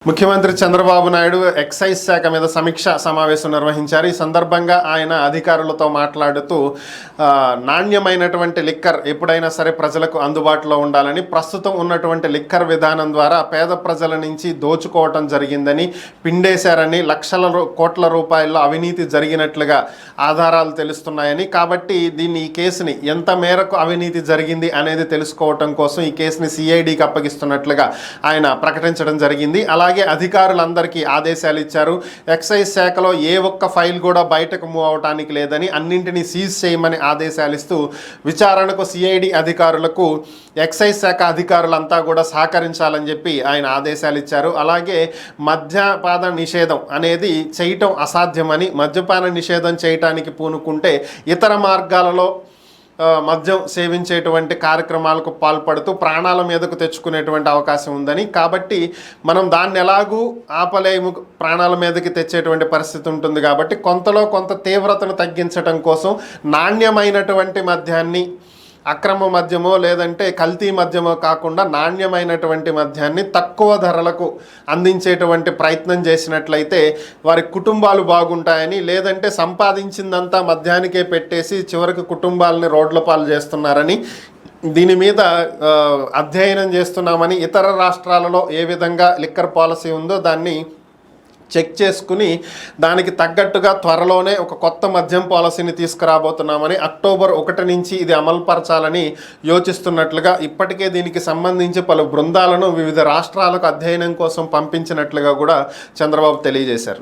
ముఖ్యమంత్రి చంద్రబాబు నాయుడు ఎక్సైజ్ శాఖ మీద సమీక్ష సమావేశం నిర్వహించారు. ఈ సందర్భంగా ఆయన అధికారులతో మాట్లాడుతూ నాణ్యమైనటువంటి లిక్కర్ ఎప్పుడైనా సరే ప్రజలకు అందుబాటులో ఉండాలని, ప్రస్తుతం ఉన్నటువంటి లిక్కర్ విధానం ద్వారా పేద ప్రజల నుంచి దోచుకోవటం జరిగిందని, పిండేశారని, లక్షల కోట్ల రూపాయల్లో అవినీతి జరిగినట్లుగా ఆధారాలు తెలుస్తున్నాయని, కాబట్టి ఈ కేసుని ఎంత మేరకు అవినీతి జరిగింది అనేది తెలుసుకోవటం కోసం ఈ కేసుని సిఐడికి అప్పగిస్తున్నట్లుగా ఆయన ప్రకటించడం జరిగింది. అలాగే అధికారులందరికీ ఆదేశాలు ఇచ్చారు. ఎక్సైజ్ శాఖలో ఏ ఒక్క ఫైల్ కూడా బయటకు మూవ్ అవడానికి లేదని, అన్నింటినీ సీజ్ చేయమని ఆదేశాలు ఇస్తూ విచారణకు సిఐడి అధికారులకు ఎక్సైజ్ శాఖ అధికారులంతా కూడా సహకరించాలని చెప్పి ఆయన ఆదేశాలు ఇచ్చారు. అలాగే మద్యపాన నిషేధం అనేది చేయటం అసాధ్యమని, మద్యపాన నిషేధం చేయటానికి పూనుకుంటే ఇతర మార్గాలలో మద్యం సేవించేటువంటి కార్యక్రమాలకు పాల్పడుతూ ప్రాణాల మీదకు తెచ్చుకునేటువంటి అవకాశం ఉందని, కాబట్టి మనం దాన్ని ఎలాగూ ఆపలేము, ప్రాణాల మీదకి తెచ్చేటువంటి పరిస్థితి ఉంటుంది. కాబట్టి కొంతలో కొంత తీవ్రతను తగ్గించడం కోసం నాణ్యమైనటువంటి మద్యాన్ని, అక్రమ మద్యమో లేదంటే కల్తీ మద్యమో కాకుండా నాణ్యమైనటువంటి మద్యాన్ని తక్కువ ధరలకు అందించేటువంటి ప్రయత్నం చేసినట్లయితే వారి కుటుంబాలు బాగుంటాయని, లేదంటే సంపాదించిందంతా మద్యానికే పెట్టేసి చివరికి కుటుంబాలని రోడ్ల పాలు చేస్తున్నారని, దీని మీద అధ్యయనం చేస్తున్నామని, ఇతర రాష్ట్రాలలో ఏ విధంగా లిక్కర్ పాలసీ ఉందో దాన్ని చెక్ చేసుకుని దానికి తగ్గట్టుగా త్వరలోనే ఒక కొత్త మద్యం పాలసీని తీసుకురాబోతున్నామని, అక్టోబర్ 1 నుంచి ఇది అమలుపరచాలని యోచిస్తున్నట్లుగా, ఇప్పటికే దీనికి సంబంధించి పలు బృందాలను వివిధ రాష్ట్రాలకు అధ్యయనం కోసం పంపించినట్లుగా కూడా చంద్రబాబు తెలియజేశారు.